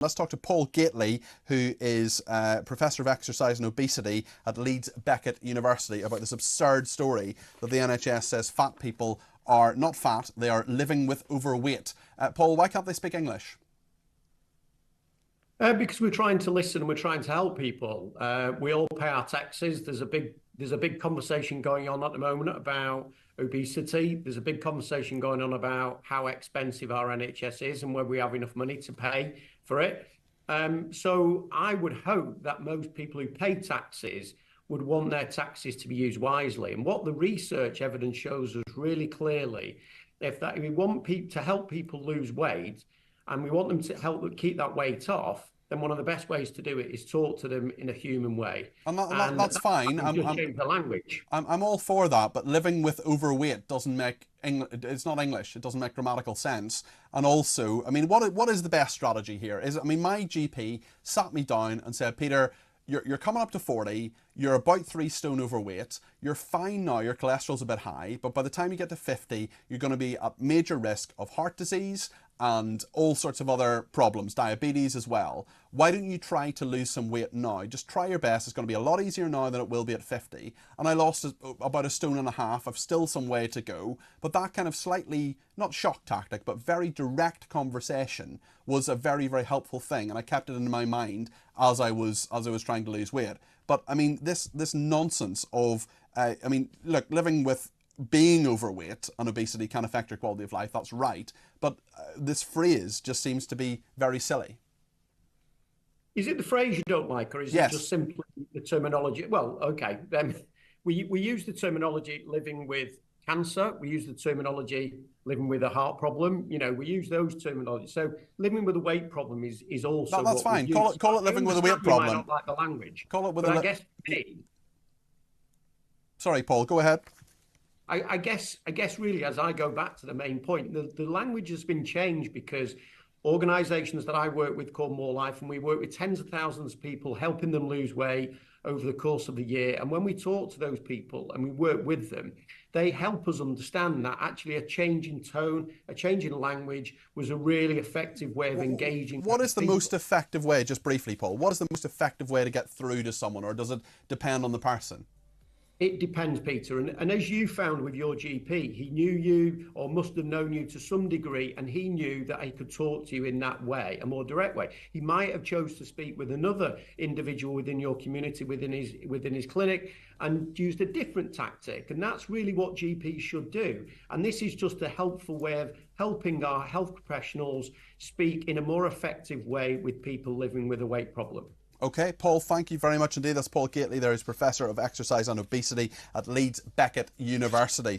Let's talk to Paul Gately, who is Professor of Exercise and Obesity at Leeds Beckett University, about this absurd story that the NHS says fat people are not fat, they are living with overweight. Paul, why can't they speak English? Because we're trying to listen and we're trying to help people. We all pay our taxes. There's a big conversation going on at the moment about obesity. There's a big conversation going on about how expensive our NHS is and whether we have enough money to pay for it. So I would hope that most people who pay taxes would want their taxes to be used wisely. And what the research evidence shows us really clearly, if we want to help people lose weight, and we want them to help them keep that weight off, then one of the best ways to do it is talk to them in a human way. And that's fine. Just change the language. I'm all for that, but living with overweight doesn't make it's not English. It doesn't make grammatical sense. And also, I mean, what is the best strategy here? My GP sat me down and said, Peter, you're coming up to 40, you're about 3 stone overweight, you're fine now, your cholesterol's a bit high, but by the time you get to 50, you're going to be at major risk of heart disease and all sorts of other problems, diabetes as well. Why don't you try to lose some weight now? Just try your best. It's going to be a lot easier now than it will be at 50. And I lost about 1.5 stone. I've still some way to go. But that kind of slightly, not shock tactic, but very direct conversation was a very, very helpful thing. And I kept it in my mind as I was trying to lose weight. But I mean, this nonsense of, look, living with being overweight and obesity can affect your quality of life, that's right. But this phrase just seems to be very silly. Is it the phrase you don't like, or is it just simply the terminology? Well, okay. We use the terminology living with cancer. We use the terminology living with a heart problem. You know, we use those terminologies. So living with a weight problem is also that's fine. Call it living with a weight problem. I don't like the language. Call it with I guess for me, sorry, Paul, go ahead. I guess really, as I go back to the main point, the language has been changed because organisations that I work with called Morelife, and we work with tens of thousands of people, helping them lose weight over the course of the year. And when we talk to those people and we work with them, they help us understand that actually a change in tone, a change in language was a really effective way of engaging. What is the most effective way, just briefly, Paul, what is the most effective way to get through to someone, or does it depend on the person? It depends, Peter. And as you found with your GP, he knew you or must have known you to some degree, and he knew that he could talk to you in that way, a more direct way. He might have chose to speak with another individual within your community, within his clinic, and used a different tactic. And that's really what GPs should do. And this is just a helpful way of helping our health professionals speak in a more effective way with people living with a weight problem. Okay, Paul, thank you very much indeed. That's Paul Gately there, who's Professor of Exercise and Obesity at Leeds Beckett University.